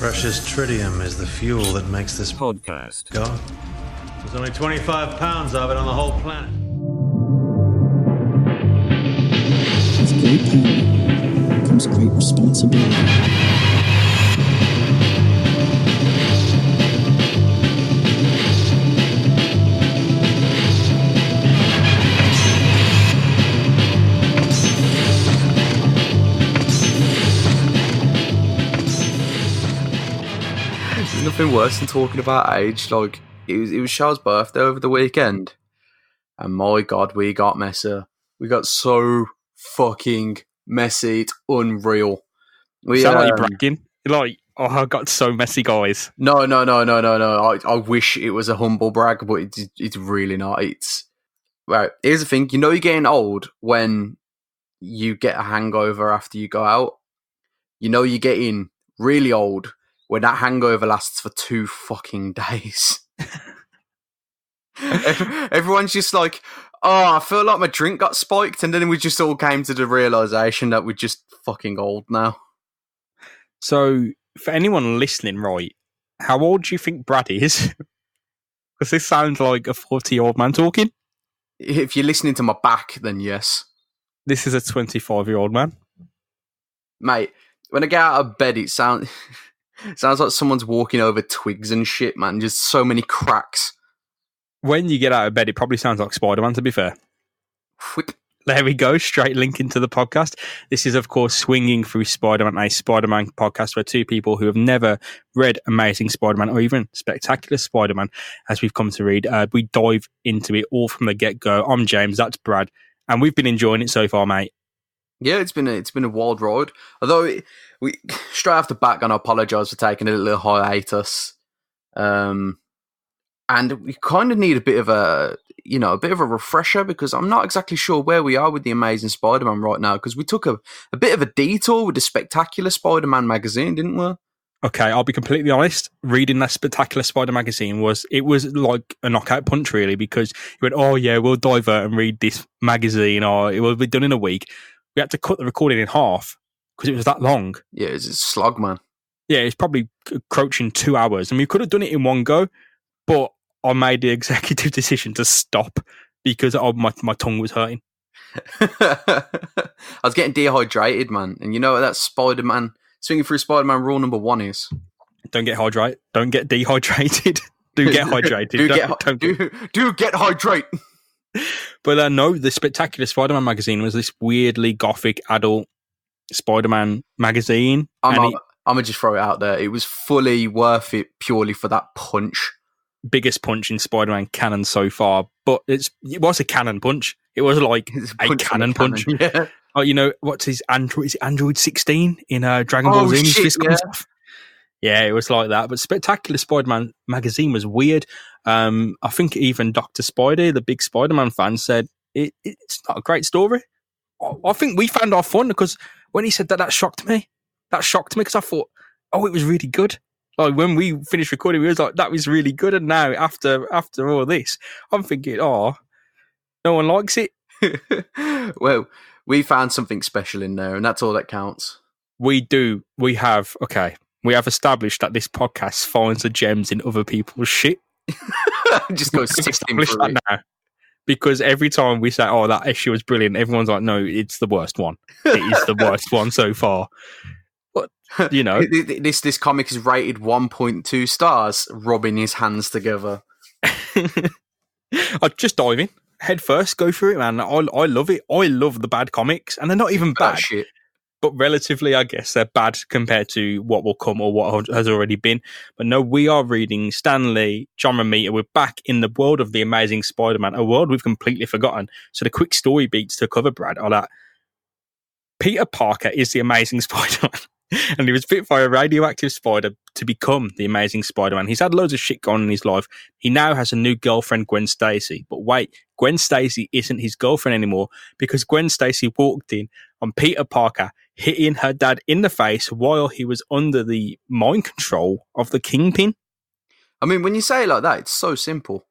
Precious tritium is the fuel that makes this podcast go. There's only 25 pounds of it on the whole planet. With great power comes great responsibility. Nothing worse than talking about age. Like it was Charles' birthday over the weekend, and my God, we got messy. We got so fucking messy. It's unreal. We sound like you're bragging. You're like, oh, I got so messy, guys. No. I wish it was a humble brag, but it's really not. It's right. Here's the thing. You know, you're getting old when you get a hangover after you go out. You know, you're getting really old when that hangover lasts for 2 fucking days. Everyone's just like, oh, I feel like my drink got spiked, and then we just all came to the realisation that we're just fucking old now. So, for anyone listening, right, how old do you think Brad is? Because this sounds like a 40-year-old man talking. If you're listening to my back, then yes. This is a 25-year-old man. Mate, when I get out of bed, it sounds like someone's walking over twigs and shit, man. Just so many cracks. When you get out of bed, it probably sounds like Spider-Man, to be fair. There we go, straight link into the podcast. This is, of course, Swinging Through Spider-Man, a Spider-Man podcast where two people who have never read Amazing Spider-Man or even Spectacular Spider-Man, as we've come to read, we dive into it all from the get-go. I'm James, that's Brad, and we've been enjoying it so far, mate. Yeah, it's been a wild ride. Although we straight off the bat, gonna apologise for taking a little hiatus, and we kind of need a bit of a refresher because I'm not exactly sure where we are with the Amazing Spider-Man right now because we took a bit of a detour with the Spectacular Spider-Man magazine, didn't we? Okay, I'll be completely honest. Reading that Spectacular Spider magazine was like a knockout punch, really, because you went, oh yeah, we'll divert and read this magazine, or it will be done in a week. We had to cut the recording in half because it was that long. Yeah, it's a slog, man. Yeah, it's probably approaching 2 hours. I mean, we could have done it in one go, but I made the executive decision to stop because my tongue was hurting. I was getting dehydrated, man. And you know what that Spider-Man, Swinging Through Spider-Man rule number 1 is? Don't get hydrated. Don't get dehydrated. Do get hydrated. do get hydrate. But no, the Spectacular Spider-Man magazine was this weirdly gothic adult Spider-Man magazine. I'm going to just throw it out there. It was fully worth it purely for that punch. Biggest punch in Spider-Man canon so far. But it was a cannon punch. It was like a cannon punch. Yeah. Oh, you know, what's his Android? Is it Android 16 in Dragon Ball Z? His fist comes off. Yeah, it was like that. But Spectacular Spider-Man magazine was weird. I think even Dr. Spider, the big Spider-Man fan, said it's not a great story. I think we found our fun because when he said that shocked me. That shocked me because I thought, oh, it was really good. Like when we finished recording, we was like, that was really good. And now after all this, I'm thinking, oh, no one likes it. Well, we found something special in there, and that's all that counts. We do. We have established that this podcast finds the gems in other people's shit. Just go sifting through that it. now. Because every time we say, oh, that issue was brilliant, everyone's like, no, it's the worst one. It is the worst one so far. But, you know. This comic is rated 1.2 stars, rubbing his hands together. I'd just dive in. Head first, go through it, man. I love it. I love the bad comics. And they're not even bad. Shit. But relatively, I guess, they're bad compared to what will come or what has already been. But no, we are reading Stan Lee, John Romita. We're back in the world of the Amazing Spider-Man, a world we've completely forgotten. So the quick story beats to cover, Brad, are that Peter Parker is the Amazing Spider-Man. And he was bit by a radioactive spider to become the Amazing Spider-Man. He's had loads of shit going on in his life. He now has a new girlfriend, Gwen Stacey. But wait, Gwen Stacey isn't his girlfriend anymore because Gwen Stacey walked in on Peter Parker hitting her dad in the face while he was under the mind control of the Kingpin. I mean, when you say it like that, it's so simple.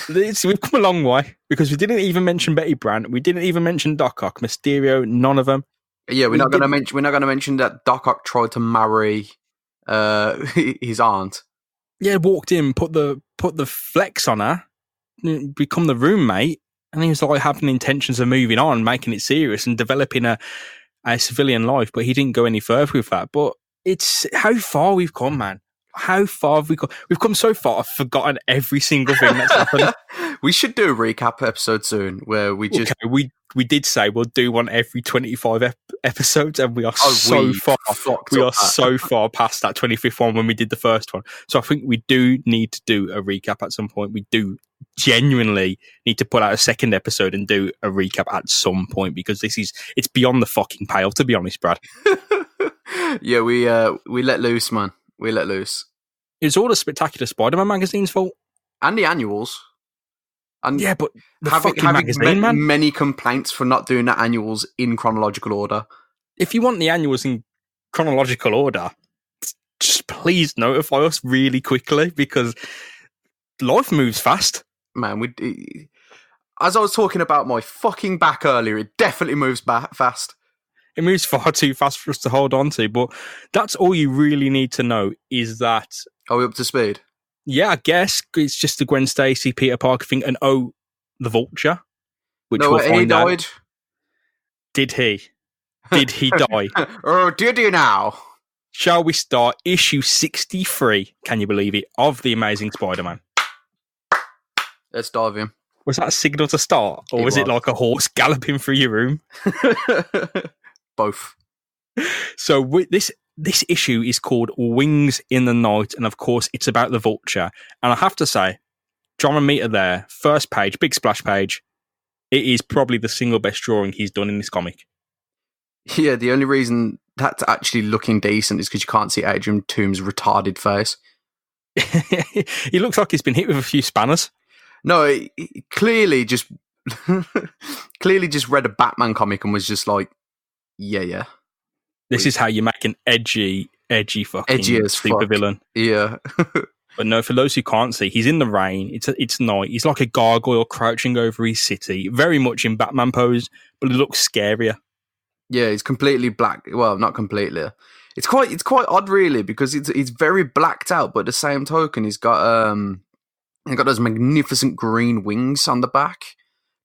We've come a long way because we didn't even mention Betty Brant. We didn't even mention Doc Ock, Mysterio, none of them. Yeah, we're not going to mention that Doc Ock tried to marry his aunt. Yeah, walked in, put the flex on her, become the roommate, and he was like having intentions of moving on, making it serious, and developing a civilian life. But he didn't go any further with that. But it's how far we've come, man. How far have we come? We've come so far. I've forgotten every single thing that's happened. We should do a recap episode soon where we just. Okay, we did say we'll do one every 25 episodes, and we are so far past that 25th one when we did the first one. So I think we do need to do a recap at some point. We do genuinely need to put out a second episode and do a recap at some point, because it's beyond the fucking pale, to be honest, Brad. Yeah, we let loose, man. We let loose. It's all the Spectacular Spider-Man magazine's fault. And the annuals. And yeah, but the having magazine, man. Many complaints for not doing the annuals in chronological order. If you want the annuals in chronological order, just please notify us really quickly, because life moves fast. Man, as I was talking about my fucking back earlier, it definitely moves fast. It moves far too fast for us to hold on to, but that's all you really need to know is that... Are we up to speed? Yeah, I guess it's just the Gwen Stacey, Peter Parker thing, and the Vulture, which we'll find out. He died? Did he? Did he die? Or did he now? Shall we start issue 63, can you believe it, of The Amazing Spider-Man? Let's dive in. Was that a signal to start, or was it like a horse galloping through your room? Both. So this issue is called Wings in the Night, and of course it's about the Vulture. And I have to say, John Romita there, first page, big splash page, it is probably the single best drawing he's done in this comic. Yeah, the only reason that's actually looking decent is because you can't see Adrian Toome's retarded face. He looks like he's been hit with a few spanners. No, he clearly just read a Batman comic and was just like, yeah. This is how you make an edgy fucking supervillain. Yeah. But no, for those who can't see, he's in the rain. It's night. He's like a gargoyle crouching over his city, very much in Batman pose, but it looks scarier. Yeah, he's completely black. Well, not completely. It's quite odd, really, because he's very blacked out, but at the same token, he's got those magnificent green wings on the back,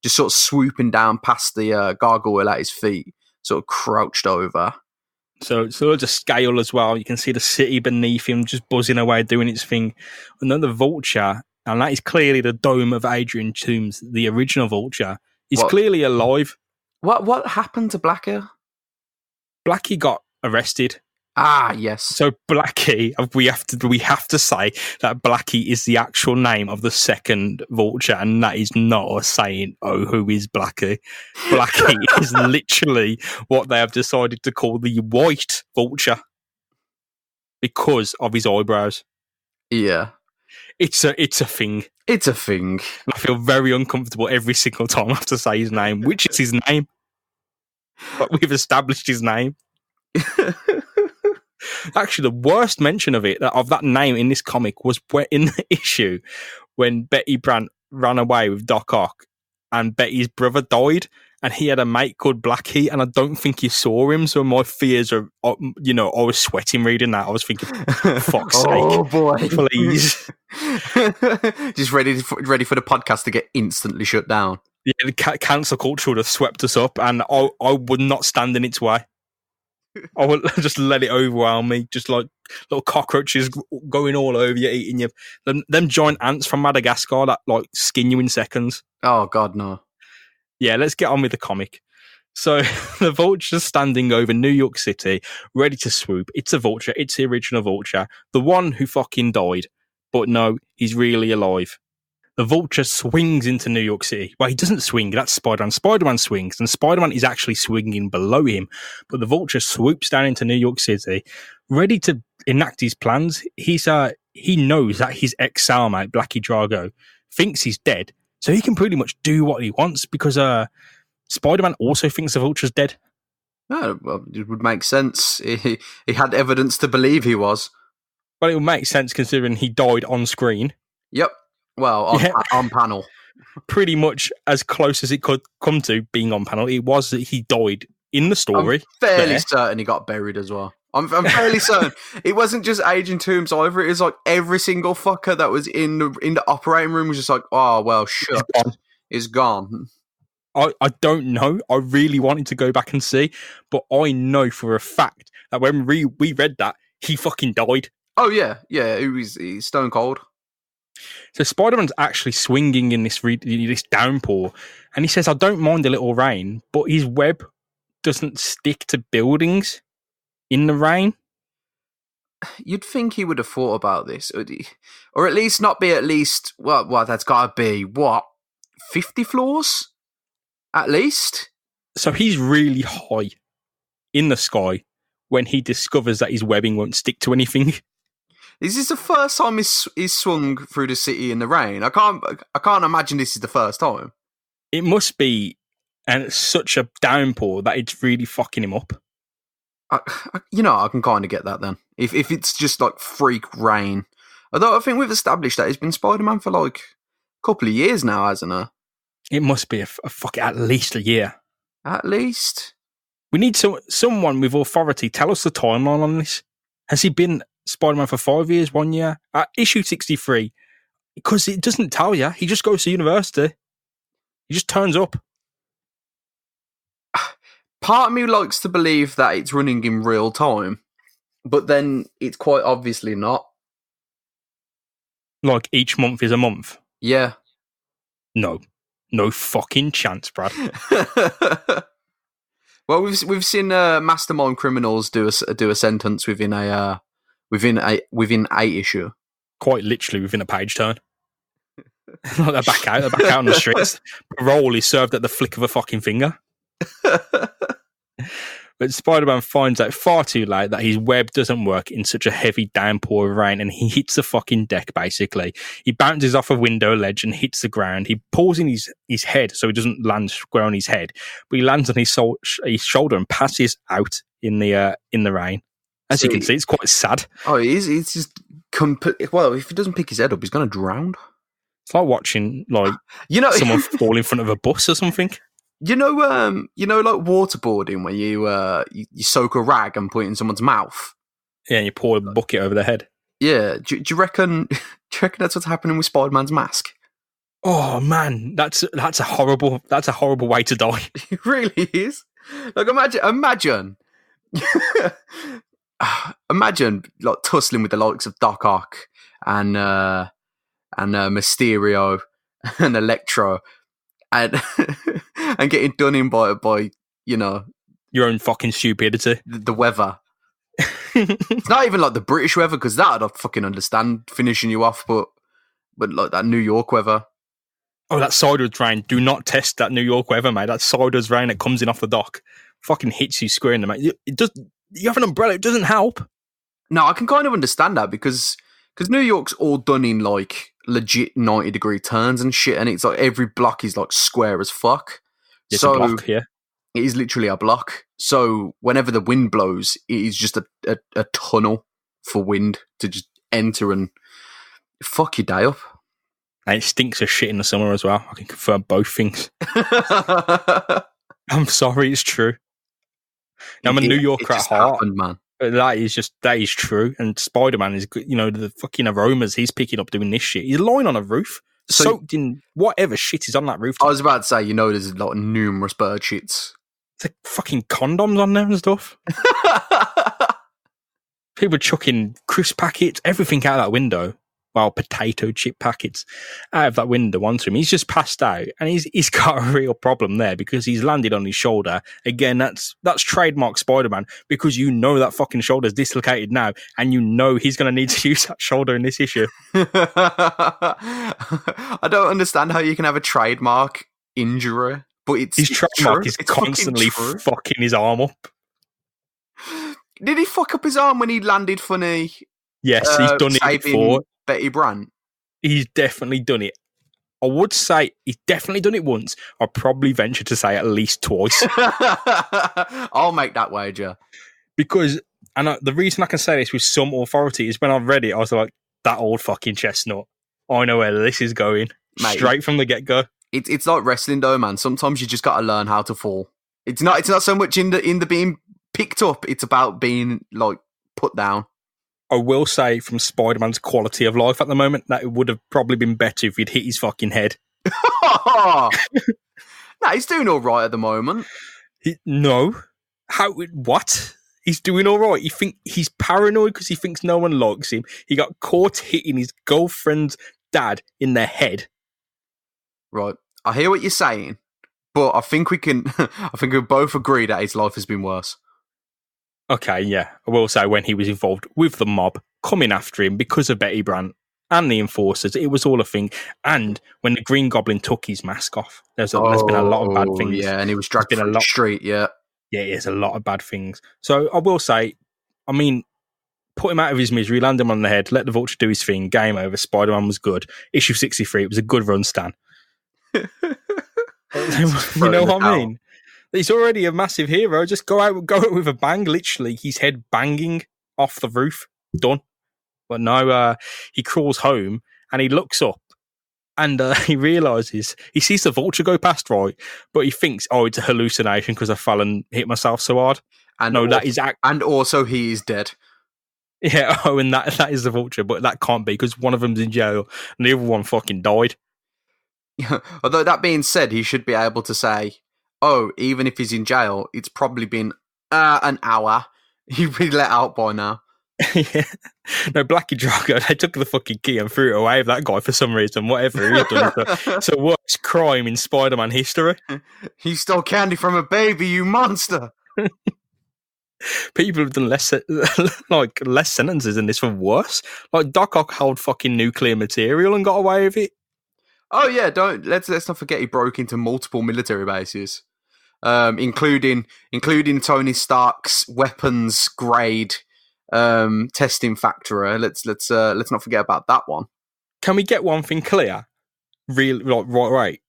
just sort of swooping down past the gargoyle at his feet, sort of crouched over. So there's a scale as well. You can see the city beneath him just buzzing away, doing its thing. And then the Vulture, and that is clearly the dome of Adrian Toomes, the original Vulture, is clearly alive. What happened to Blackie? Blackie got arrested. Ah, yes. So Blackie, we have to say that Blackie is the actual name of the second Vulture, and that is not us saying, "Oh, who is Blackie?" Blackie is literally what they have decided to call the White Vulture because of his eyebrows. Yeah, it's a thing. It's a thing. I feel very uncomfortable every single time I have to say his name, which is his name. But we've established his name. Actually, the worst mention of that name in this comic was in the issue when Betty Brant ran away with Doc Ock and Betty's brother died and he had a mate called Blackie and I don't think he saw him. So my fears are, I was sweating reading that. I was thinking, fuck's sake. Oh boy. Please. Just ready for the podcast to get instantly shut down. Yeah, the cancel culture would have swept us up and I would not stand in its way. I will just let it overwhelm me, just like little cockroaches going all over you, eating you. Them giant ants from Madagascar that like skin you in seconds. Oh God, no. Yeah, let's get on with the comic. So the Vulture's standing over New York City, ready to swoop. It's a Vulture. It's the original Vulture, the one who fucking died. But no, he's really alive. The Vulture swings into New York City. Well, he doesn't swing. That's Spider-Man. Spider-Man swings, and Spider-Man is actually swinging below him. But the Vulture swoops down into New York City, ready to enact his plans. He knows that his ex-cellmate, Blackie Drago, thinks he's dead, so he can pretty much do what he wants because Spider-Man also thinks the Vulture's dead. Oh, well, it would make sense. He had evidence to believe he was. Well, it would make sense considering he died on screen. Yep. Well, on panel. Pretty much as close as it could come to being on panel. It was that he died in the story. I'm fairly certain he got buried as well. I'm fairly certain it wasn't just Agent Toombs either. It was like every single fucker that was in the operating room was just like, oh well, shit, it's gone. I don't know. I really wanted to go back and see, but I know for a fact that when we read that, he fucking died. Oh yeah, he's stone cold. So Spider-Man's actually swinging in this downpour, and he says, "I don't mind a little rain, but his web doesn't stick to buildings in the rain." You'd think he would have thought about this, or at least not be at least well that's got to be 50 floors at least. So he's really high in the sky when he discovers that his webbing won't stick to anything. Is this the first time he's swung through the city in the rain? I can't imagine this is the first time. It must be, and it's such a downpour that it's really fucking him up. I can kind of get that then. If it's just like freak rain. Although I think we've established that he's been Spider-Man for like a couple of years now, hasn't he? It must be at least a year. At least. We need someone with authority. Tell us the timeline on this. Has he been Spider-Man for 5 years, 1 year? Issue 63. Because it doesn't tell you. He just goes to university. He just turns up. Part of me likes to believe that it's running in real time, but then it's quite obviously not. Like each month is a month? Yeah. No fucking chance, Brad. Well, we've seen mastermind criminals do a sentence within a 8 issue. Quite literally within a page turn. They're back out on the streets. Parole is served at the flick of a fucking finger. But Spider-Man finds out far too late that his web doesn't work in such a heavy downpour of rain, and he hits the fucking deck, basically. He bounces off a window ledge and hits the ground. He pulls in his head so he doesn't land square on his head, but he lands on his shoulder and passes out in the rain. As you can see, it's quite sad. Oh, he's just well, if he doesn't pick his head up, he's going to drown. It's like watching someone fall in front of a bus or something. You know, like waterboarding where you soak a rag and put it in someone's mouth. Yeah, and you pour a bucket over their head. Yeah, do you reckon? Do you reckon that's what's happening with Spider-Man's mask? Oh man, that's a horrible way to die. It really is. Like imagine, imagine like tussling with the likes of Doc Ock and Mysterio and Electro. And getting done in by your own fucking stupidity. The weather. It's not even like the British weather, because that I'd fucking understand finishing you off, but like that New York weather. Oh, that sideways rain. Do not test that New York weather, mate. That sideways rain that comes in off the dock fucking hits you square in the mate. You have an umbrella. It doesn't help. No, I can kind of understand that because New York's all done in like legit 90-degree turns and shit, and it's like every block is like square as fuck. It's a block, yeah. It is literally a block. So whenever the wind blows, it is just a tunnel for wind to just enter and fuck your day up. And it stinks of shit in the summer as well. I can confirm both things. I'm sorry, it's true. Now, I'm a New Yorker at heart. Happened, man. That is true. And Spider-Man is, the fucking aromas he's picking up doing this shit. He's lying on a roof, soaked in whatever shit is on that roof. I was about to say, there's a lot of numerous bird shits. It's like fucking condoms on there and stuff. People chucking crisp packets, everything out of that window. Well, potato chip packets out of that window onto him. He's just passed out, and he's got a real problem there because he's landed on his shoulder. Again, that's trademark Spider-Man, because that fucking shoulder's dislocated now, and he's going to need to use that shoulder in this issue. I don't understand how you can have a trademark injury, but his trademark is constantly fucking his arm up. Did he fuck up his arm when he landed funny? Yes, he's done it before. Betty Brant. He's definitely done it. I would say he's definitely done it once. I'd probably venture to say at least twice. I'll make that wager. Because, the reason I can say this with some authority is when I read it, I was like, that old fucking chestnut. I know where this is going. Mate, straight from the get-go. It's like wrestling though, man. Sometimes you just got to learn how to fall. It's not so much in the being picked up, it's about being, like, put down. I will say, from Spider-Man's quality of life at the moment, that it would have probably been better if he'd hit his fucking head. No, he's doing all right at the moment. No. What? He's doing all right. He's paranoid because he thinks no one likes him. He got caught hitting his girlfriend's dad in the head. Right. I hear what you're saying, but I think we both agree that his life has been worse. Okay, yeah. I will say when he was involved with the mob coming after him because of Betty Brant and the enforcers, it was all a thing. And when the Green Goblin took his mask off, there's been a lot of bad things. Yeah, and he was dragged through the street, yeah. Yeah, there's a lot of bad things. So I will say, I mean, put him out of his misery, land him on the head, let the Vulture do his thing, game over, Spider-Man was good. Issue 63, it was a good run, Stan. You know what I mean? He's already a massive hero. Just go out with a bang, literally, his head banging off the roof. Done. But no, he crawls home and he looks up and he realises, he sees the Vulture go past, right? But he thinks, oh, it's a hallucination because I fell and hit myself so hard. And no, that is... And also he is dead. Yeah, and that is the Vulture, but that can't be because one of them's in jail and the other one fucking died. Although that being said, he should be able to say, oh, even if he's in jail, it's probably been an hour. He'd be let out by now. Yeah. No, Blackie Drago, they took the fucking key and threw it away with that guy for some reason, whatever he's done. It's a worst crime in Spider-Man history. He stole candy from a baby, you monster. People have done less sentences than this for worse. Like Doc Ock held fucking nuclear material and got away with it. Oh yeah, let's not forget he broke into multiple military bases, including Tony Stark's weapons grade testing factory. Let's not forget about that one. Can we get one thing clear? Really, right.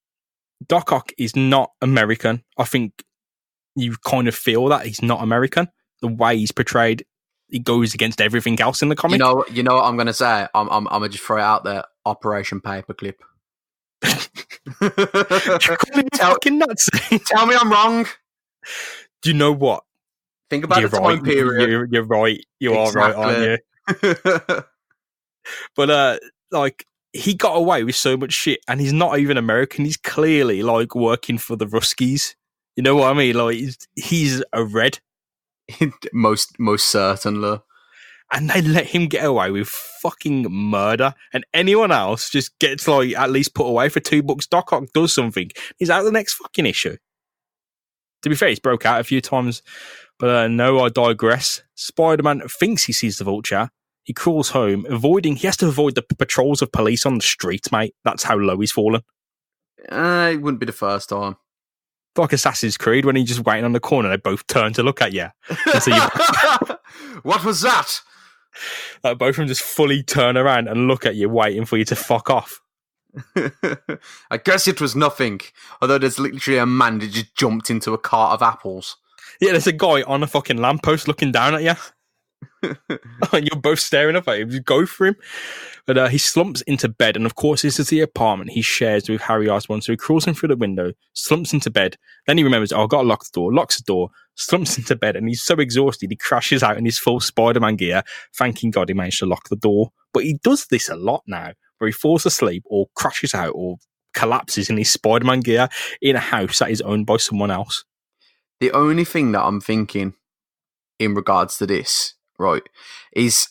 Doc Ock is not American. I think you kind of feel that he's not American. The way he's portrayed, he goes against everything else in the comic. You know what I'm going to say? I'm gonna just throw it out there. Operation Paperclip. Fucking nuts. Tell me I'm wrong. Do you know what? Think about the time period. You're right. You are right, aren't you? But like he got away with so much shit, and he's not even American. He's clearly like working for the Ruskies. You know what I mean? Like he's a Red. most certainly. And they let him get away with fucking murder, and anyone else just gets like at least put away for 2 books. Doc Ock does something, he's out the next fucking issue. To be fair, he's broke out a few times, but no, I digress. Spider-Man thinks he sees the Vulture. He crawls home, he has to avoid the patrols of police on the street, mate. That's how low he's fallen. It wouldn't be the first time. Like Assassin's Creed, when he's just waiting on the corner, they both turn to look at you. So what was that? Both of them just fully turn around and look at you, waiting for you to fuck off. I guess it was nothing. Although there's literally a man that just jumped into a cart of apples. Yeah, there's a guy on a fucking lamppost looking down at you. You're both staring up at him. You go for him. But he slumps into bed, and of course this is the apartment he shares with Harry Osborn, so he crawls in through the window, slumps into bed, then he remembers, oh, I've got to lock the door, locks the door, slumps into bed, and he's so exhausted he crashes out in his full Spider-Man gear, thanking God he managed to lock the door. But he does this a lot now, where he falls asleep or crashes out or collapses in his Spider-Man gear in a house that is owned by someone else. The only thing that I'm thinking in regards to this, right, is,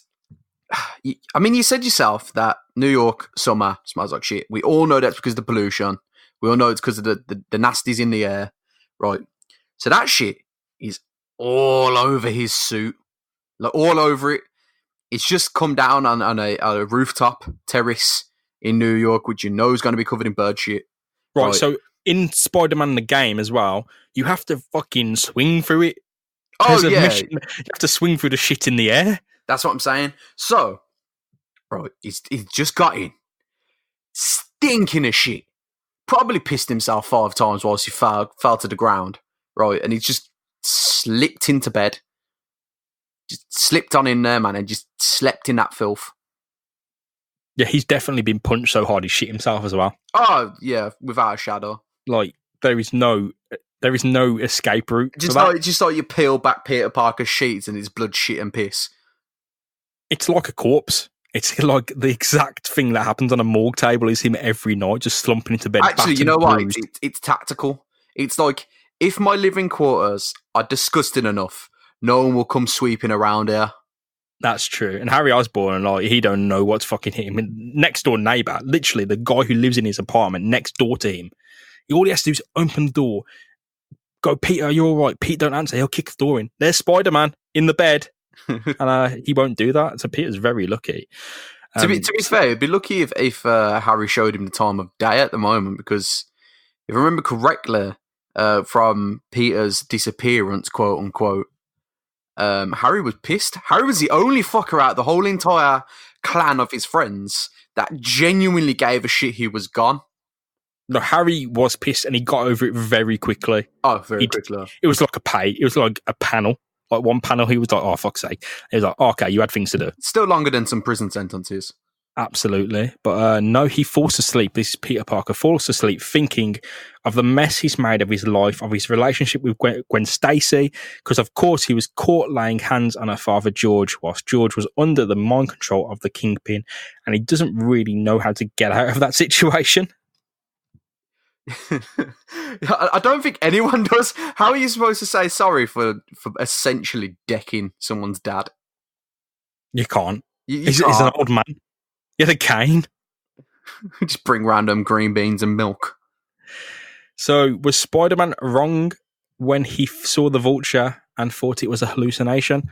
I mean, you said yourself that New York summer smells like shit. We all know that's because of the pollution. We all know it's because of the nasties in the air, right? So that shit is all over his suit, like all over it. It's just come down on a rooftop terrace in New York, which you know is going to be covered in bird shit. Right, so in Spider-Man the game as well, you have to fucking swing through it. Oh, yeah. You have to swing through the shit in the air. That's what I'm saying. So, right, he's just got in, stinking of shit. Probably pissed himself 5 times whilst he fell to the ground, right? And he's just slipped into bed. Just slipped on in there, man, and just slept in that filth. Yeah, he's definitely been punched so hard he shit himself as well. Oh, yeah, without a shadow. Like, there is no There is no escape route. Just like you peel back Peter Parker's sheets and it's blood, shit, and piss. It's like a corpse. It's like the exact thing that happens on a morgue table is him every night, just slumping into bed. Actually, you know what? It's tactical. It's like, if my living quarters are disgusting enough, no one will come sweeping around here. That's true. And Harry Osborn, like, he don't know what's fucking hit him. Next door neighbour, literally the guy who lives in his apartment next door to him, all he has to do is open the door, go, Peter, you're all right. Pete don't answer. He'll kick the door in. There's Spider-Man in the bed. And he won't do that. So Peter's very lucky. To be fair, it'd be lucky if Harry showed him the time of day at the moment, because if I remember correctly, from Peter's disappearance, quote unquote, Harry was pissed. Harry was the only fucker out the whole entire clan of his friends that genuinely gave a shit he was gone. No, Harry was pissed and he got over it very quickly. Oh, very quickly. It was like a panel. Like one panel, he was like, oh, fuck's sake. He was like, oh, okay, you had things to do. Still longer than some prison sentences. Absolutely. But no, he falls asleep. This is Peter Parker falls asleep thinking of the mess he's made of his life, of his relationship with Gwen Stacey, because of course he was caught laying hands on her father George whilst George was under the mind control of the Kingpin, and he doesn't really know how to get out of that situation. I don't think anyone does. How are you supposed to say sorry for essentially decking someone's dad? You can't. He's an old man. He had a cane. Just bring random green beans and milk. So was Spider-Man wrong when he saw the Vulture and thought it was a hallucination?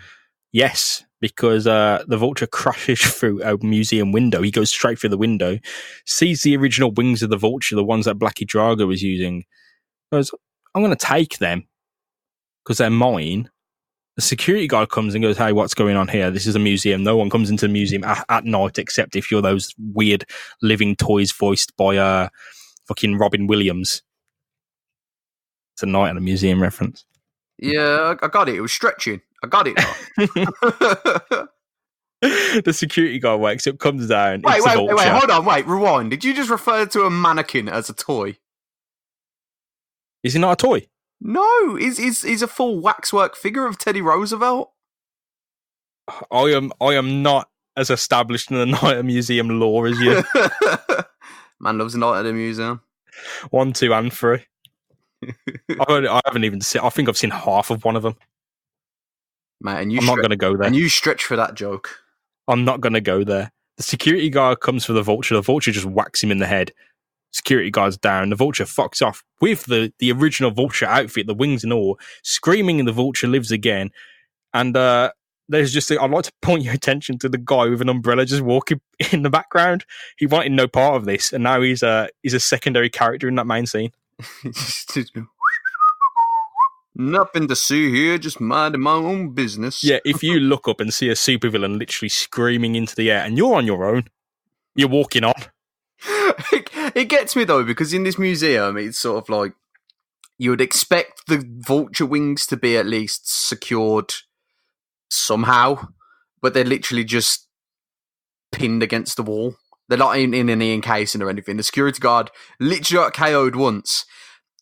Yes, because the Vulture crashes through a museum window. He goes straight through the window, sees the original wings of the Vulture, the ones that Blackie Drago was using. Goes, I'm going to take them because they're mine. The security guard comes and goes, hey, what's going on here? This is a museum. No one comes into the museum at night except if you're those weird living toys voiced by fucking Robin Williams. It's a night at a museum reference. Yeah, I got it. It was stretching. I got it now. The security guard wakes up, comes down. Wait, hold on, rewind. Did you just refer to a mannequin as a toy? Is he not a toy? No, he's a full waxwork figure of Teddy Roosevelt. I am not as established in the Night at Museum lore as you. Man loves a night at a museum. 1, 2, and 3. I haven't even seen. I think I've seen half of one of them. Mate, I'm not going to go there. And you stretch for that joke. I'm not going to go there. The security guard comes for the Vulture. The Vulture just whacks him in the head. Security guard's down. The Vulture fucks off with the original Vulture outfit, the wings and all, screaming, and the Vulture lives again. And there's just, I'd like to point your attention to the guy with an umbrella just walking in the background. He wanted no part of this, and now he's a secondary character in that main scene. Nothing to see here, just minding my own business. Yeah, if you look up and see a supervillain literally screaming into the air and you're on your own, you're walking on. It gets me though, because in this museum, it's sort of like you would expect the Vulture wings to be at least secured somehow, but they're literally just pinned against the wall. They're not in any encasing or anything. The security guard literally got KO'd once.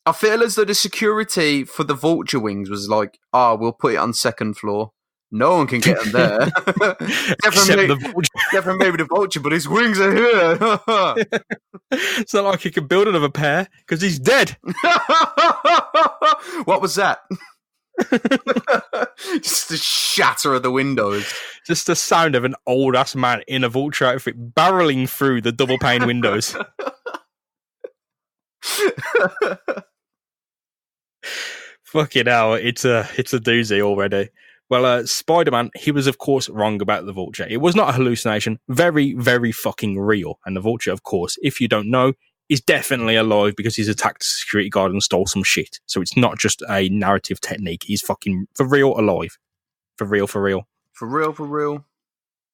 I feel as though the security for the Vulture wings was like, we'll put it on second floor. No one can get them there. Definitely maybe the Vulture, but his wings are here. It's not like he can build another pair, because he's dead. What was that? Just the shatter of the windows. Just the sound of an old-ass man in a Vulture outfit barreling through the double-pane windows. Fucking hell, it's a doozy already. Well, Spider-Man, he was of course wrong about the Vulture. It was not a hallucination, very, very fucking real. And the Vulture, of course, if you don't know, is definitely alive because he's attacked a security guard and stole some shit. So it's not just a narrative technique. He's fucking for real alive. For real. For real.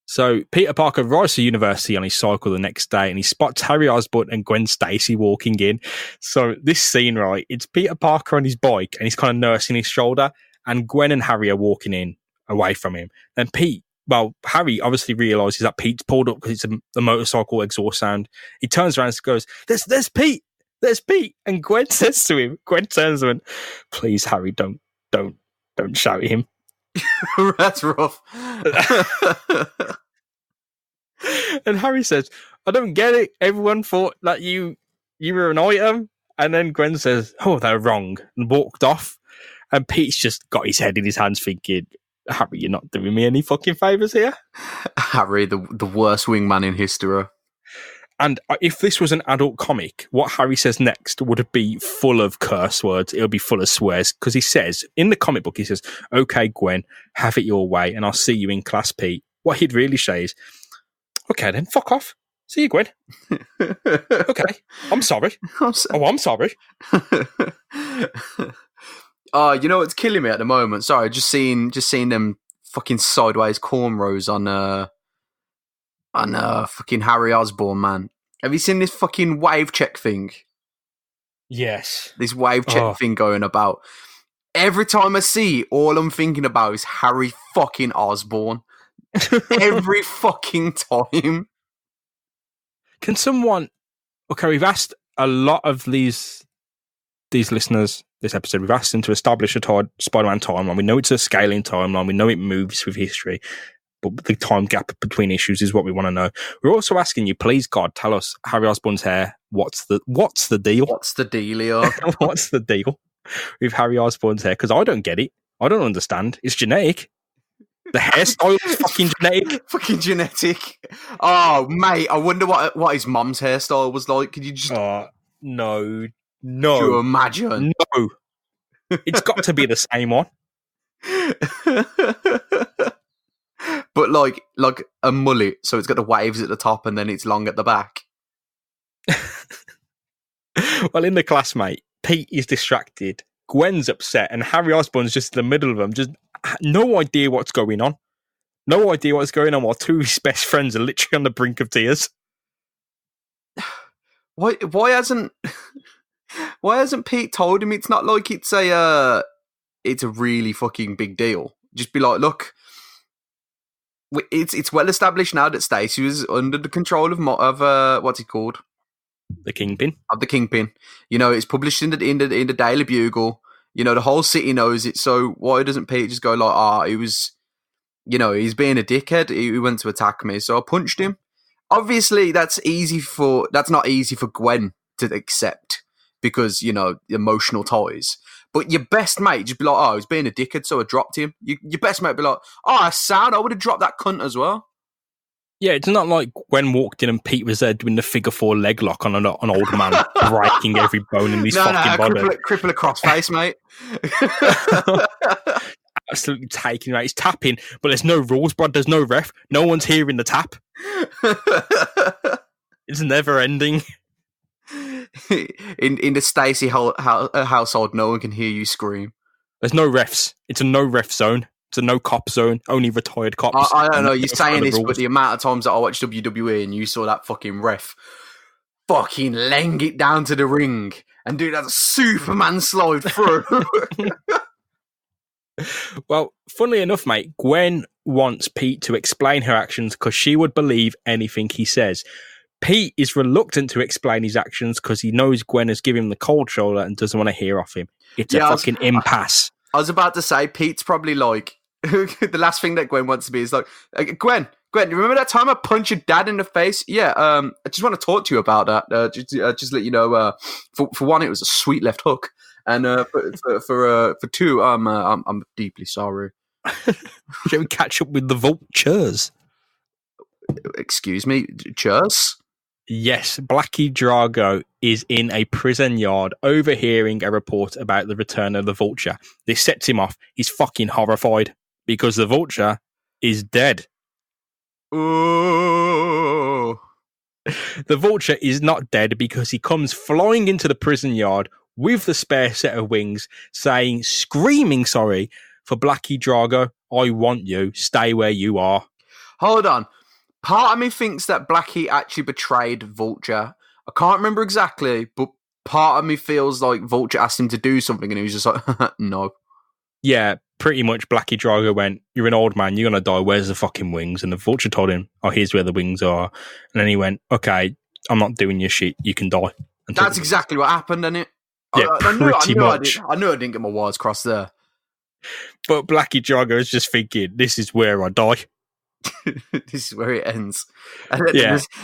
So Peter Parker arrives to university on his cycle the next day and he spots Harry Osborn and Gwen Stacey walking in. So this scene, right, it's Peter Parker on his bike and he's kind of nursing his shoulder, and Gwen and Harry are walking in away from him. Then Harry obviously realises that Pete's pulled up because it's a motorcycle exhaust sound. He turns around and goes, there's Pete! There's Pete. And Gwen says to him, Gwen turns to him, please, Harry, don't shout at him. That's rough. And Harry says, I don't get it. Everyone thought that you were an item. And then Gwen says, oh, they're wrong, and walked off. And Pete's just got his head in his hands thinking, Harry, you're not doing me any fucking favours here. Harry, the worst wingman in history. And if this was an adult comic, what Harry says next would be full of curse words. It'll be full of swears. Because he says, in the comic book, he says, okay, Gwen, have it your way, and I'll see you in class, Pete. What he'd really say is, okay, then, fuck off. See you, Gwen. Okay, I'm sorry. I'm sorry. Oh, you know what's killing me at the moment? Sorry, just seeing them fucking sideways cornrows on fucking Harry Osborn, man. Have you seen this fucking wave check thing? Yes. This wave check thing going about. Every time I see it, all I'm thinking about is Harry fucking Osborn. Every fucking time. Can someone... Okay, we've asked a lot of these listeners this episode. We've asked them to establish a Spider-Man timeline. We know it's a scaling timeline. We know it moves with history. But the time gap between issues is what we want to know. We're also asking you, please, God, tell us Harry Osborn's hair. What's the deal? What's the dealio? What's the deal with Harry Osborn's hair? Because I don't get it. I don't understand. It's genetic. The hairstyle is fucking genetic. Fucking genetic. Oh, mate, I wonder what his mum's hairstyle was like. Could you just... No. Could you imagine? No. It's got to be the same one. But like a mullet, so it's got the waves at the top and then it's long at the back. Well, in the class, mate, Pete is distracted. Gwen's upset, and Harry Osborn's just in the middle of them. Just no idea what's going on. No idea what's going on while two of his best friends are literally on the brink of tears. Why hasn't Pete told him? It's not like it's a really fucking big deal. Just be like, look, it's well established now that Stacey was under the control of what's it called? The Kingpin. Of the Kingpin. You know, it's published in the Daily Bugle. You know, the whole city knows it. So why doesn't Pete just go like, he was, you know, he's being a dickhead. He went to attack me, so I punched him. Obviously, that's not easy for Gwen to accept because, you know, emotional ties. But your best mate just be like, he's being a dickhead, so I dropped him. Your best mate be like, sad, I would have dropped that cunt as well. Yeah, it's not like Gwen walked in and Pete was there doing the figure four leg lock on an old man, breaking every bone in his fucking body. Cripple a crossface, mate. Absolutely taking it. He's tapping, but there's no rules, bro. There's no ref. No one's hearing the tap. It's never ending. In the Stacey household, no one can hear you scream. There's no refs. It's a no ref zone. It's a no cop zone. Only retired cops. I don't know. You're saying this, but the amount of times that I watched WWE and you saw that fucking ref fucking laying it down to the ring and do that Superman slide through. Well, funnily enough, mate, Gwen wants Pete to explain her actions because she would believe anything he says. Pete is reluctant to explain his actions because he knows Gwen has given him the cold shoulder and doesn't want to hear off him. It's a fucking impasse. I was about to say, Pete's probably like, the last thing that Gwen wants to be is like, Gwen, remember that time I punched your dad in the face? Yeah, I just want to talk to you about that. Just let you know, for one, it was a sweet left hook. And for two, I'm deeply sorry. Shall we catch up with the Vultures? Excuse me, Churs? Yes, Blackie Drago is in a prison yard overhearing a report about the return of the Vulture. This sets him off. He's fucking horrified because the Vulture is dead. Ooh. The Vulture is not dead because he comes flying into the prison yard with the spare set of wings, screaming sorry for Blackie Drago. I want you. Stay where you are. Hold on. Part of me thinks that Blackie actually betrayed Vulture. I can't remember exactly, but part of me feels like Vulture asked him to do something and he was just like, no. Yeah, pretty much Blackie Drago went, you're an old man, you're going to die, where's the fucking wings? And the Vulture told him, here's where the wings are. And then he went, okay, I'm not doing your shit, you can die. That's exactly what happened, isn't it? Yeah, pretty much. I knew I didn't get my wires crossed there. But Blackie Drago is just thinking, this is where I die. This is where it ends. And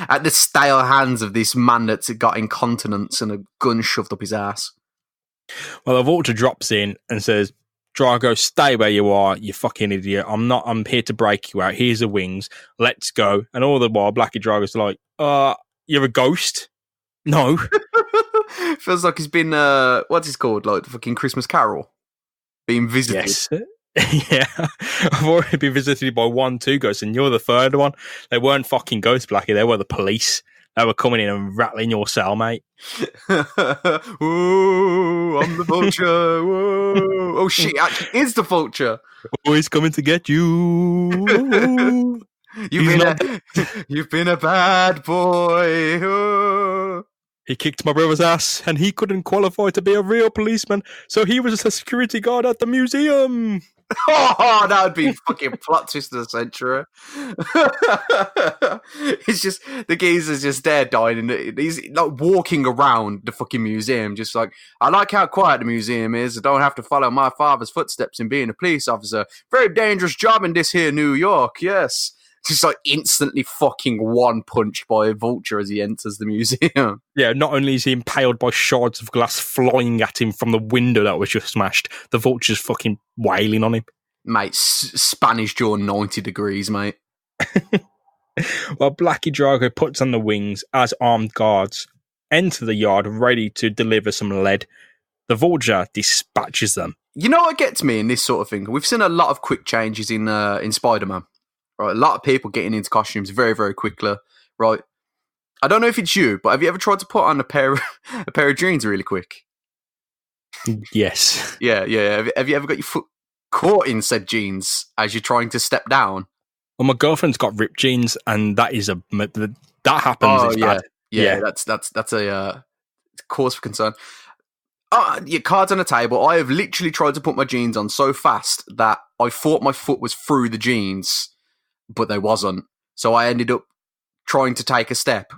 at the stale hands of this man that's got incontinence and a gun shoved up his ass. Well, the Vulture drops in and says, Drago, stay where you are, you fucking idiot. I'm here to break you out. Here's the wings. Let's go. And all the while, Blackie Drago's like, you're a ghost? No. Feels like he's been, what's it called? Like the fucking Christmas Carol? Being visited. Yes. Yeah. I've already been visited by 2 ghosts, and you're the third one. They weren't fucking ghosts, Blackie. They were the police. They were coming in and rattling your cell, mate. Whoa, I'm the Vulture. Whoa. Oh, shit, actually is the Vulture. Oh, he's coming to get you. You've been a bad boy. Oh. He kicked my brother's ass, and he couldn't qualify to be a real policeman, so he was a security guard at the museum. Oh, that would be fucking plot twist of the century. It's just, the geezer's just there dying, and he's like walking around the fucking museum, just like, I like how quiet the museum is. I don't have to follow my father's footsteps in being a police officer. Very dangerous job in this here New York, yes. Just like instantly fucking one punch by a Vulture as he enters the museum. Yeah, not only is he impaled by shards of glass flying at him from the window that was just smashed, the Vulture's fucking wailing on him. Mate, Spanish jaw 90 degrees, mate. Well, Blackie Drago puts on the wings as armed guards enter the yard ready to deliver some lead. The Vulture dispatches them. You know what gets me in this sort of thing? We've seen a lot of quick changes in Spider-Man. Right, a lot of people getting into costumes very, very quickly. Right, I don't know if it's you, but have you ever tried to put on a pair of jeans really quick? Yes. Yeah. Have you ever got your foot caught in said jeans as you're trying to step down? Well, my girlfriend's got ripped jeans, and that happens. Oh, it's yeah. bad. Yeah, that's a cause for concern. Your cards on the table. I have literally tried to put my jeans on so fast that I thought my foot was through the jeans, but they wasn't. So I ended up trying to take a step.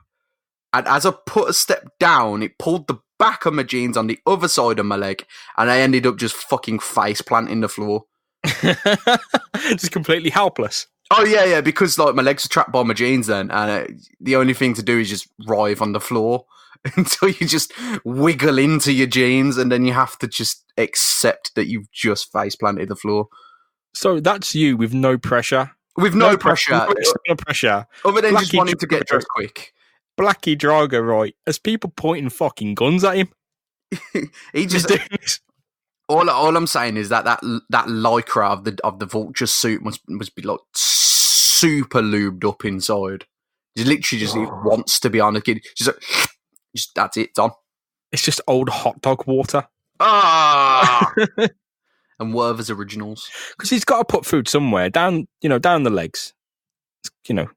And as I put a step down, it pulled the back of my jeans on the other side of my leg, and I ended up just fucking face planting the floor. Just completely helpless. Oh, yeah, because like my legs are trapped by my jeans then, and the only thing to do is just writhe on the floor until you just wiggle into your jeans, and then you have to just accept that you've just face planted the floor. So that's you with no pressure. With no pressure. No pressure. Other than just wanting to get dressed quick. Blackie Drago, right? As people pointing fucking guns at him. He just... All I'm saying is that lycra of the Vulture suit must be like super lubed up inside. He literally just wants to be on a kid. Just that's it, it's on. It's just old hot dog water. Ah! And Werther's Originals. Because he's got to put food somewhere down the legs. You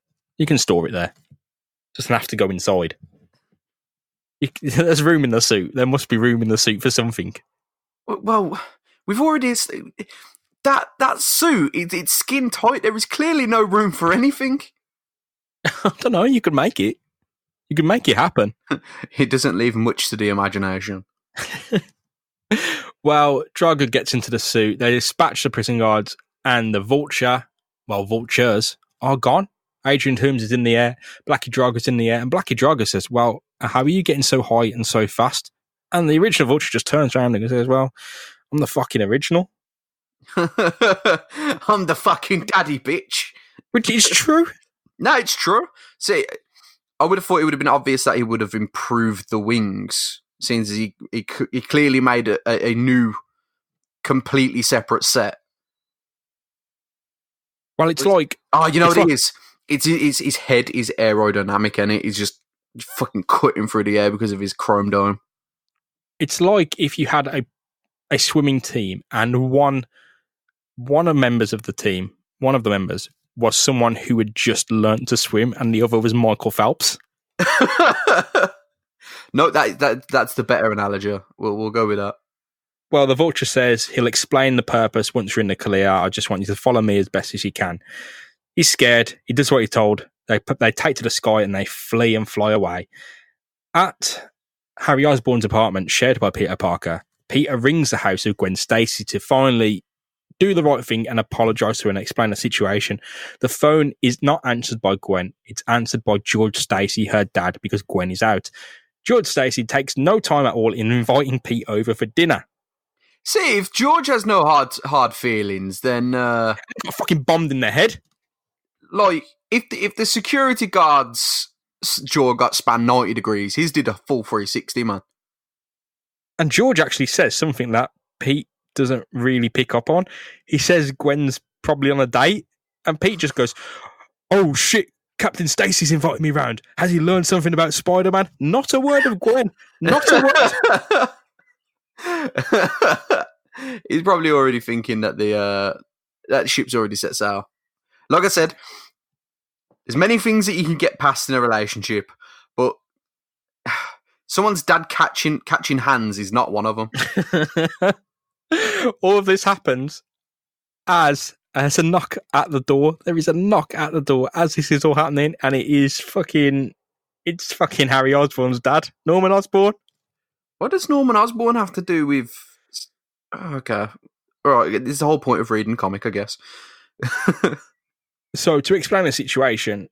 can store it there. Doesn't have to go inside. There's room in the suit. There must be room in the suit for something. Well, we've already... That suit, it's skin tight. There is clearly no room for anything. I don't know. You could make it. You can make it happen. It doesn't leave much to the imagination. Well, Drago gets into the suit. They dispatch the prison guards, and the Vultures are gone. Adrian Toomes is in the air. Blackie Drago's in the air. And Blackie Drago says, well, how are you getting so high and so fast? And the original Vulture just turns around and says, well, I'm the fucking original. I'm the fucking daddy, bitch. Which is true. No, it's true. See, I would have thought it would have been obvious that he would have improved the wings, since he clearly made a new, completely separate set. Well, it's like... Oh, you know what it is? It's his head is aerodynamic, and he's just fucking cutting through the air because of his chrome dome. It's like if you had a swimming team, and one of the members was someone who had just learnt to swim, and the other was Michael Phelps. No, that's the better analogy. We'll go with that. Well, the Vulture says he'll explain the purpose once you're in the clear. I just want you to follow me as best as you can. He's scared. He does what he's told. They take to the sky and they flee and fly away. At Harry Osborn's apartment, shared by Peter Parker. Peter rings the house of Gwen Stacey to finally do the right thing and apologise to her and explain the situation. The phone is not answered by Gwen. It's answered by George Stacey, her dad, because Gwen is out. George Stacey takes no time at all in inviting Pete over for dinner. See, if George has no hard feelings, then Got fucking bombed in the head. like if the security guard's jaw got spanned 90 degrees, his did a full 360, man. And George actually says something that Pete doesn't really pick up on. He says Gwen's probably on a date, and Pete just goes, "Oh shit, Captain Stacey's invited me round. Has he learned something about Spider-Man?" Not a word of Gwen. Not a word. He's probably already thinking that that ship's already set sail. Like I said, there's many things that you can get past in a relationship, but someone's dad catching hands is not one of them. All of this happens as a knock at the door. There is a knock at the door as this is all happening, and it's fucking Harry Osborn's dad, Norman Osborn. What does Norman Osborn have to do with? Okay, all right. This is the whole point of reading comic, I guess. So to explain the situation,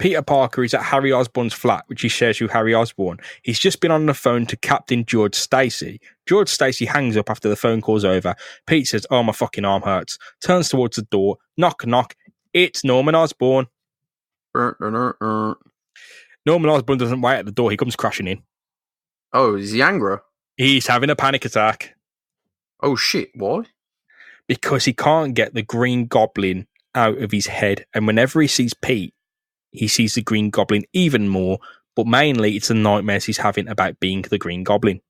Peter Parker is at Harry Osborn's flat, which he shares with Harry Osborn. He's just been on the phone to Captain George Stacey. George Stacey hangs up after the phone call's over. Pete says, "Oh, my fucking arm hurts." Turns towards the door. Knock, knock. It's Norman Osborn. Norman Osborn doesn't wait at the door. He comes crashing in. Oh, is he angry? He's having a panic attack. Oh, shit. Why? Because he can't get the Green Goblin out of his head. And whenever he sees Pete, he sees the Green Goblin even more, but mainly it's the nightmares he's having about being the Green Goblin.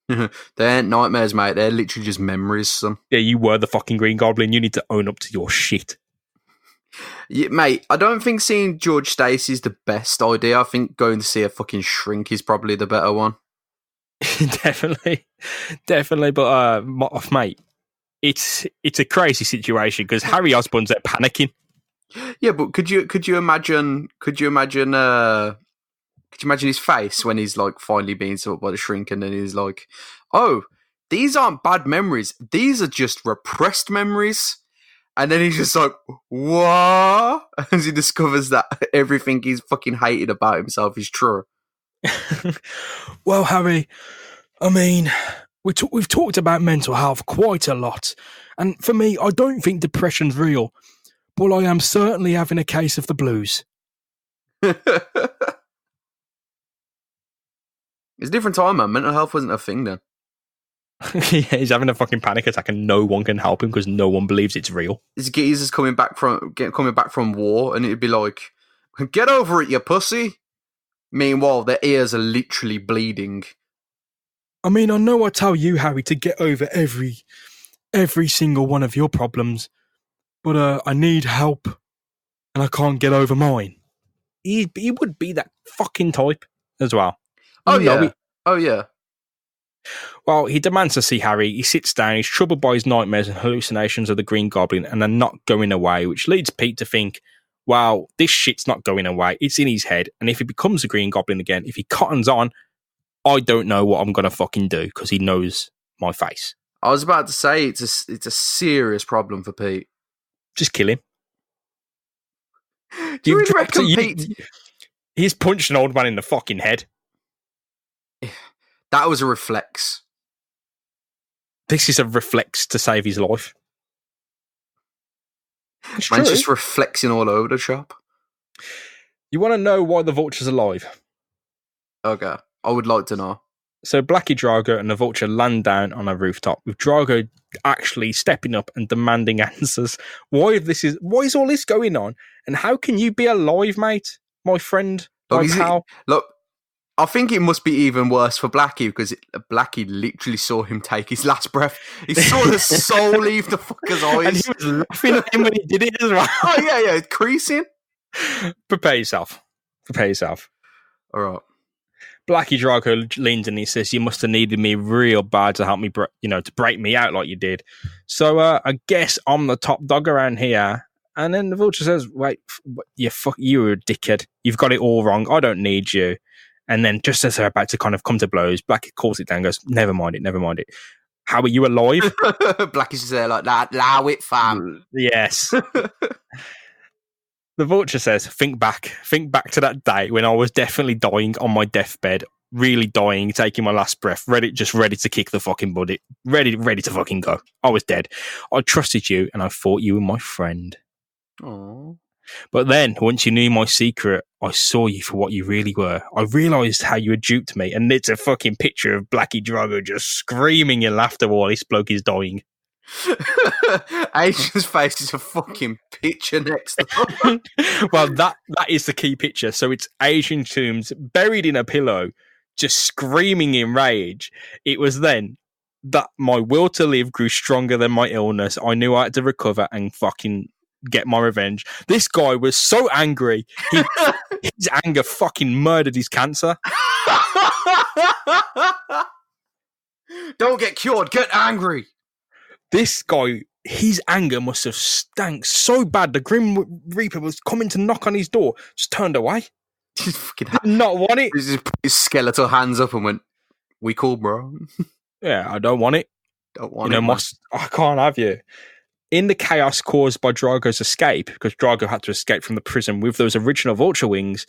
They ain't nightmares, mate. They're literally just memories, son. Yeah, you were the fucking Green Goblin. You need to own up to your shit. Yeah, mate, I don't think seeing George Stacey's the best idea. I think going to see a fucking shrink is probably the better one. Definitely. But, mate, it's a crazy situation because Harry Osborn's there panicking. Yeah, but could you imagine his face when he's like finally being sorted by the shrink, and then he's like, "Oh, these aren't bad memories. These are just repressed memories." And then he's just like, "What?" As he discovers that everything he's fucking hated about himself is true. Well, Harry, I mean, we've talked about mental health quite a lot, and for me, I don't think depression's real. Well, I am certainly having a case of the blues. It's a different time, man. Mental health wasn't a thing then. Yeah, he's having a fucking panic attack and no one can help him because no one believes it's real. He's just coming back from war, and it'd be like, "Get over it, you pussy." Meanwhile, their ears are literally bleeding. I mean, I know I tell you, Harry, to get over every single one of your problems, but I need help, and I can't get over mine. He would be that fucking type as well. Oh, yeah. Well, he demands to see Harry. He sits down. He's troubled by his nightmares and hallucinations of the Green Goblin, and they're not going away, which leads Pete to think, wow, this shit's not going away. It's in his head, and if he becomes a Green Goblin again, if he cottons on, I don't know what I'm going to fucking do because he knows my face. I was about to say it's a serious problem for Pete. Just kill him. Do you reckon Pete... He's punched an old man in the fucking head. That was a reflex. This is a reflex to save his life. Man's just reflexing all over the shop. You want to know why the Vulture's alive? Okay, I would like to know. So Blackie, Drago and the Vulture land down on a rooftop, with Drago actually stepping up and demanding answers. Why is all this going on? And how can you be alive, mate? My friend, my pal. Look, I think it must be even worse for Blackie, because Blackie literally saw him take his last breath. He saw the soul leave the fucker's eyes. And he was laughing at him when he did it as well. Oh, yeah, creasing. Prepare yourself. All right. Blackie Drago leans in and he says, "You must have needed me real bad to help me, to break me out like you did. So I guess I'm the top dog around here." And then the Vulture says, "Wait, you're a dickhead. You've got it all wrong. I don't need you." And then just as they're about to kind of come to blows, Blackie calls it down and goes, never mind it. How are you alive? Blackie's just there like that. Allow it, fam. Yes. The Vulture says, think back to that day when I was definitely dying on my deathbed, really dying, taking my last breath, ready to kick the fucking buddy, ready to fucking go. I was dead. I trusted you and I thought you were my friend. Aww. But then, once you knew my secret, I saw you for what you really were. I realised how you had duped me, and it's a fucking picture of Blackie Drago just screaming in laughter while this bloke is dying. Asian's face is a fucking picture next to Well, that is the key picture. So it's Asian Tombs buried in a pillow, just screaming in rage. It was then that my will to live grew stronger than my illness. I knew I had to recover and fucking get my revenge. This guy was so angry. His anger fucking murdered his cancer. Don't get cured, get angry. This guy, his anger must have stank so bad. The Grim Reaper was coming to knock on his door, just turned away. Just fucking Did not want it. He just put his skeletal hands up and went, "We cool, bro." Yeah, I don't want it. Don't want it. I can't have you. In the chaos caused by Drago's escape, because Drago had to escape from the prison with those original Vulture wings,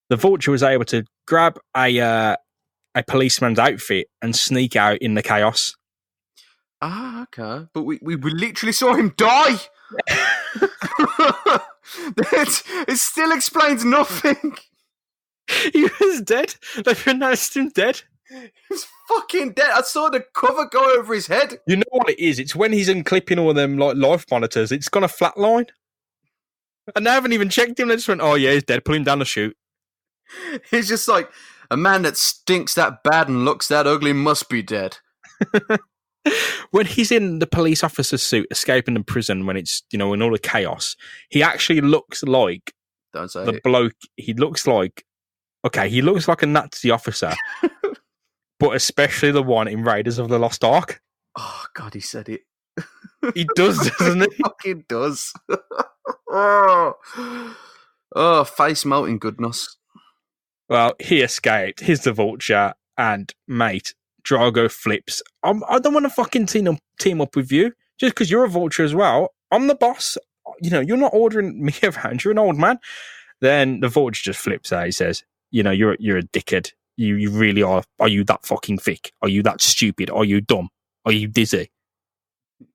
the Vulture was able to grab a policeman's outfit and sneak out in the chaos. Ah, okay. But we literally saw him die. It still explains nothing. He was dead. They pronounced him dead. He's fucking dead. I saw the cover go over his head. You know what it is? It's when he's unclipping all them like life monitors. It's gone a flatline. And they haven't even checked him. They just went, "Oh yeah, he's dead. Pull him down the chute." He's just like, a man that stinks that bad and looks that ugly must be dead. When he's in the police officer's suit, escaping the prison, when it's, in all the chaos, he actually looks like Don't say the it. bloke. He looks like a Nazi officer, but especially the one in Raiders of the Lost Ark. Oh God, he said it. He does, doesn't he? He fucking does. Oh, face melting goodness. Well, he escaped. He's the Vulture, and mate, Drago flips. I don't want to fucking team up with you just because you're a Vulture as well. I'm the boss. You're not ordering me around. You're an old man. Then the Vulture just flips out. He says, you're a dickhead. You really are. Are you that fucking thick? Are you that stupid? Are you dumb? Are you dizzy?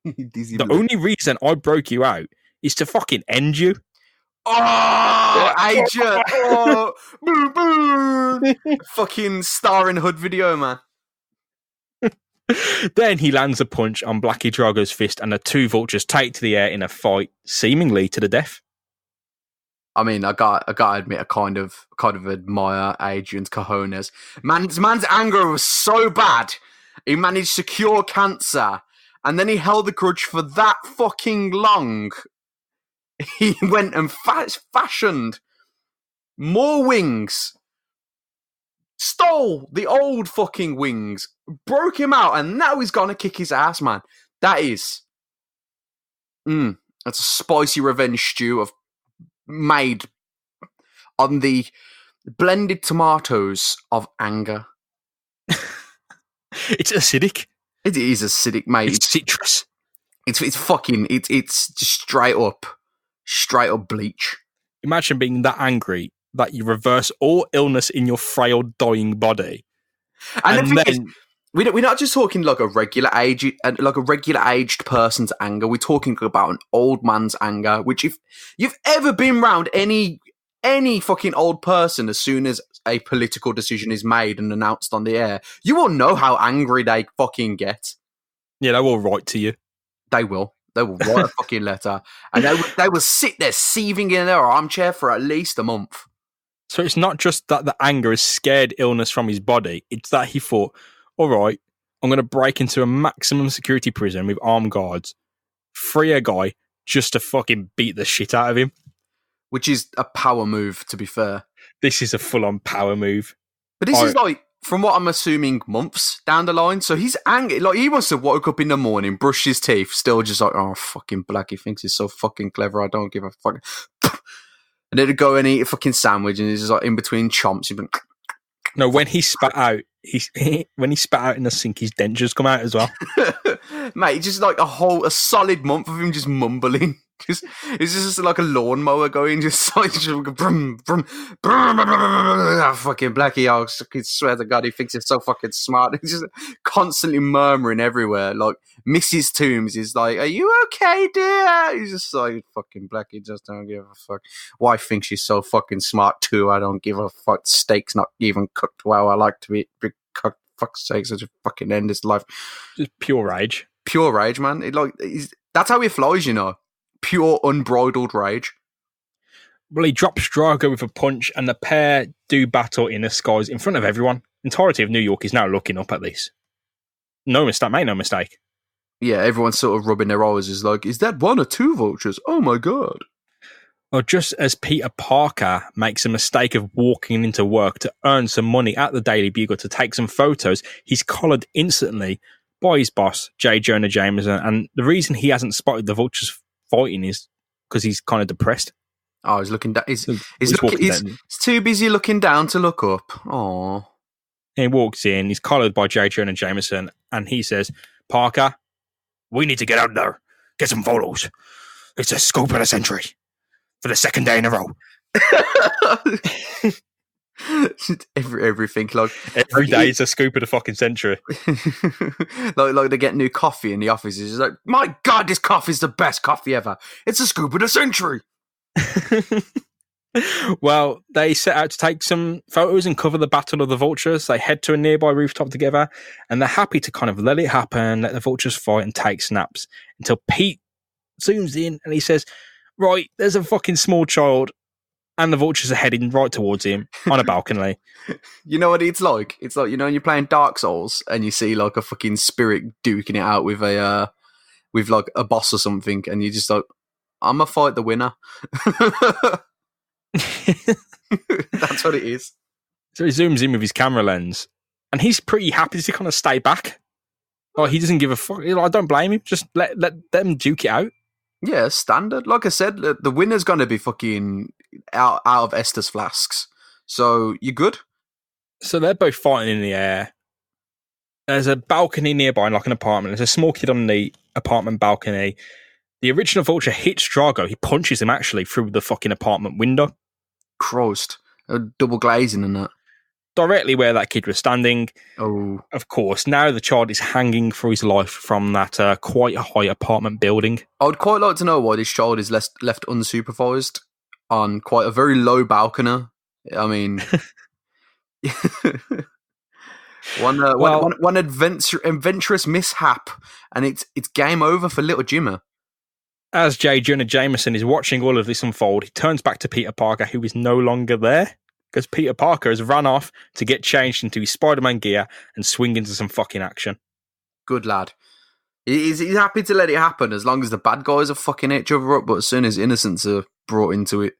Dizzy The only reason I broke you out is to fucking end you. Oh, Agent! Oh, boom, boom! Fucking star in hood video, man. Then he lands a punch on Blackie Drago's fist, and the two Vultures take to the air in a fight, seemingly to the death. I mean, I got to admit, I kind of admire Adrian's cojones. Man's anger was so bad, he managed to cure cancer, and then he held the grudge for that fucking long. He went and fashioned more wings, stole the old fucking wings, broke him out, and now he's gonna kick his ass, man. That's a spicy revenge stew of made on the blended tomatoes of anger. It's acidic. It is acidic, mate. It's citrus. It's just straight up bleach. Imagine being that angry that you reverse all illness in your frail, dying body. And the thing is, we're not just talking like a regular aged person's anger. We're talking about an old man's anger. Which, if you've ever been round any fucking old person, as soon as a political decision is made and announced on the air, you will know how angry they fucking get. Yeah, they will write to you. They will write a fucking letter, and they will sit there seething in their armchair for at least a month. So it's not just that the anger has scared illness from his body, it's that he thought, all right, I'm going to break into a maximum security prison with armed guards, free a guy just to fucking beat the shit out of him. Which is a power move, to be fair. This is a full-on power move. But this is like, from what I'm assuming, months down the line. So he's angry. Like, he must have woke up in the morning, brushed his teeth, still just like, oh, fucking Blackie thinks he's so fucking clever. I don't give a fuck. And then he'd go and eat a fucking sandwich, and he's just like in between chomps. He'd be, No, when he spat out, when he spat out in the sink, his dentures come out as well. Mate, just like a solid month of him just mumbling. It's just like a lawnmower going, just like brum, brum, brum, brum, brum, fucking Blackie. I swear to God, he thinks he's so fucking smart. He's just constantly murmuring everywhere. Like Mrs. Toombs is like, "Are you okay, dear?" He's just like, "Fucking Blackie, just don't give a fuck." Wife thinks she's so fucking smart too. I don't give a fuck. Steak's not even cooked well. I like to be cooked. Fuck's sake, such a fucking end this life. Just pure rage. Pure rage, man. That's how he flies, you know. Pure unbridled rage. Well, he drops Drago with a punch, and the pair do battle in the skies in front of everyone. Entirety of New York is now looking up at this. No mistake, mate, no mistake. Yeah, everyone's sort of rubbing their eyes. Is like, is that one or two vultures? Oh my God. Well, just as Peter Parker makes a mistake of walking into work to earn some money at the Daily Bugle to take some photos, he's collared instantly by his boss, J. Jonah Jameson. And the reason he hasn't spotted the vultures fighting is because he's kind of depressed. Oh, he's looking down. He's too busy looking down to look up. Oh. He walks in, he's collared by J. Jonah Jameson, and he says, "Parker, we need to get out there, get some photos. It's a scoop of the century. For the second day in a row." Everything like every day is a scoop of the fucking century. like they get new coffee in the office. It's like, my God, this coffee's the best coffee ever. It's a scoop of the century. Well, they set out to take some photos and cover the Battle of the Vultures. They head to a nearby rooftop together, and they're happy to kind of let it happen, let the vultures fight and take snaps, until Pete zooms in and he says, "Right, there's a fucking small child, and the vultures are heading right towards him on a balcony." You know what it's like? It's like, you know, when you're playing Dark Souls and you see like a fucking spirit duking it out with with like a boss or something, and you just like, I'm gonna fight the winner. That's what it is. So he zooms in with his camera lens, and he's pretty happy to kind of stay back. Like, he doesn't give a fuck. I don't blame him. Just let them duke it out. Yeah, standard. Like I said, the winner's gonna be fucking out of Estes flasks. So you're good. So they're both fighting in the air. There's a balcony nearby, like an apartment. There's a small kid on the apartment balcony. The original vulture hits Drago. He punches him actually through the fucking apartment window. Christ. Double glazing and that. Directly where that kid was standing. Oh. Of course, now the child is hanging for his life from that quite a high apartment building. I would quite like to know why this child is left unsupervised on quite a very low balcony. I mean, one adventurous mishap, and it's game over for little Jimmer. As J. Jonah Jameson is watching all of this unfold, he turns back to Peter Parker, who is no longer there, because Peter Parker has run off to get changed into his Spider-Man gear and swing into some fucking action. Good lad. He's happy to let it happen as long as the bad guys are fucking each other up, but as soon as innocents are brought into it.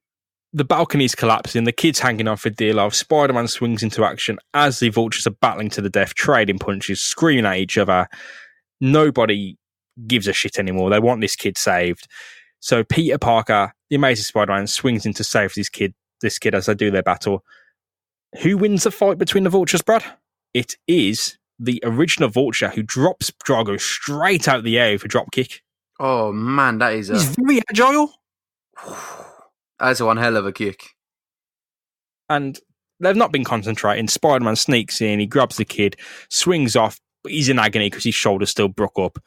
The balcony's collapsing, the kid's hanging on for dear life, Spider-Man swings into action as the vultures are battling to the death, trading punches, screaming at each other. Nobody gives a shit anymore. They want this kid saved. So Peter Parker, the Amazing Spider-Man, swings in to save this kid as they do their battle. Who wins the fight between the vultures, Brad? It is the original vulture who drops Drago straight out the air with a drop kick. Oh man, he's very agile. That's one hell of a kick. And they've not been concentrating. Spider-Man sneaks in, he grabs the kid, swings off, but he's in agony because his shoulder's still broke up.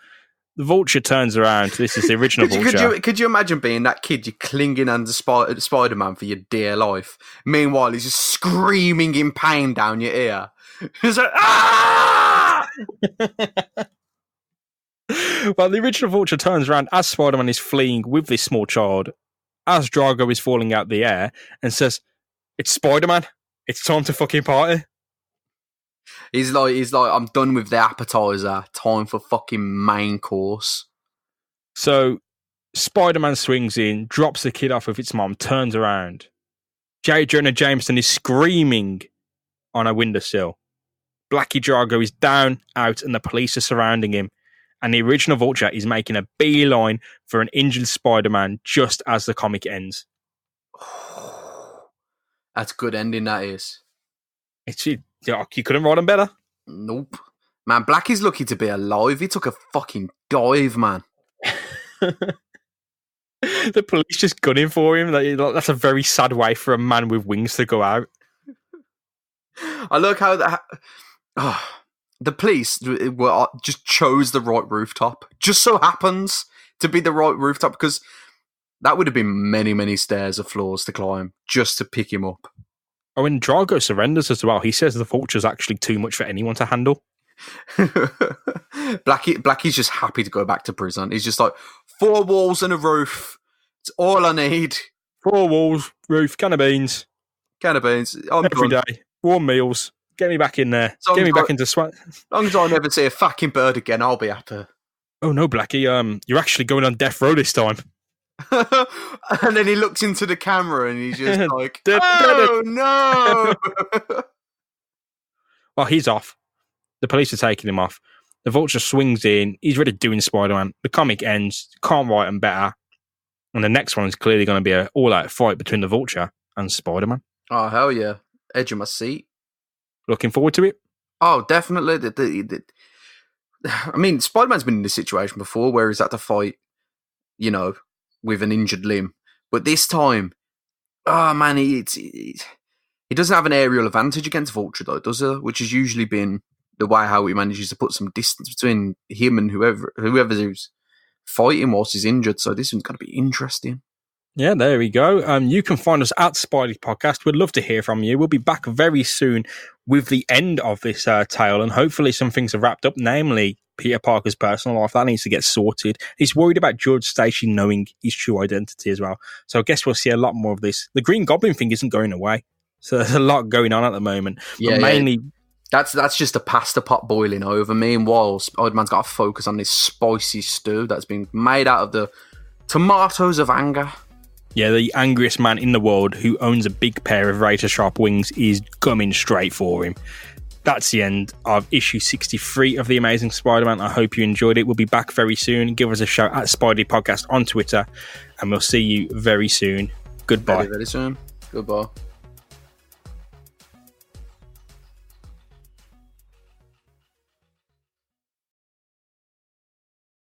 The vulture turns around. This is the original vulture. Could you imagine being that kid? You're clinging under Spider-Man for your dear life. Meanwhile, he's just screaming in pain down your ear. He's like, ah! Well, the original vulture turns around as Spider-Man is fleeing with this small child, as Drago is falling out the air, and says, "It's Spider-Man. It's time to fucking party." He's like, I'm done with the appetizer. Time for fucking main course. So Spider-Man swings in, drops the kid off with its mom, turns around. J. Jonah Jameson is screaming on a windowsill. Blackie Drago is down, out, and the police are surrounding him. And the original vulture is making a beeline for an injured Spider-Man just as the comic ends. That's a good ending, that is. Yeah, you couldn't write them better. Nope. Man, Blackie's lucky to be alive. He took a fucking dive, man. The police just gunning for him. That's a very sad way for a man with wings to go out. I look how the police just chose the right rooftop. Just so happens to be the right rooftop, because that would have been many, many stairs of floors to climb just to pick him up. Oh, and Drago surrenders as well. He says the Vulture's actually too much for anyone to handle. Blackie's just happy to go back to prison. He's just like, 4 walls and a roof. It's all I need. 4 walls, roof, can of beans. I'm every done. day. Warm meals. Get me back in there. Get me back into sweat. As long as I never see a fucking bird again, I'll be happy. Oh no, Blackie, you're actually going on death row this time. And then he looks into the camera and he's just like, oh no. Well, he's off. The police are taking him off. The Vulture swings in. He's really doing Spider-Man. The comic ends. Can't write him better. And the next one is clearly going to be an all-out fight between the Vulture and Spider-Man. Oh, hell yeah. Edge of my seat. Looking forward to it? Oh, definitely. I mean, Spider-Man's been in this situation before where he's had to fight, with an injured limb. But this time, oh man, he doesn't have an aerial advantage against Vulture, though, does he? Which has usually been the way how he manages to put some distance between him and whoever's fighting whilst he's injured. So this one's going to be interesting. Yeah, there we go. You can find us at Spidey Podcast. We'd love to hear from you. We'll be back very soon with the end of this tale, and hopefully some things are wrapped up, namely Peter Parker's personal life. That needs to get sorted. He's worried about George Stacey knowing his true identity as well. So I guess we'll see a lot more of this. The Green Goblin thing isn't going away. So there's a lot going on at the moment. Yeah, but mainly... Yeah. That's just a pasta pot boiling over. Meanwhile, Spider-Man's got to focus on this spicy stew that's been made out of the tomatoes of anger. Yeah, the angriest man in the world who owns a big pair of razor-sharp wings is coming straight for him. That's the end of issue 63 of The Amazing Spider-Man. I hope you enjoyed it. We'll be back very soon. Give us a shout at Spidey Podcast on Twitter, and we'll see you very soon. Goodbye. Very, very soon. Goodbye.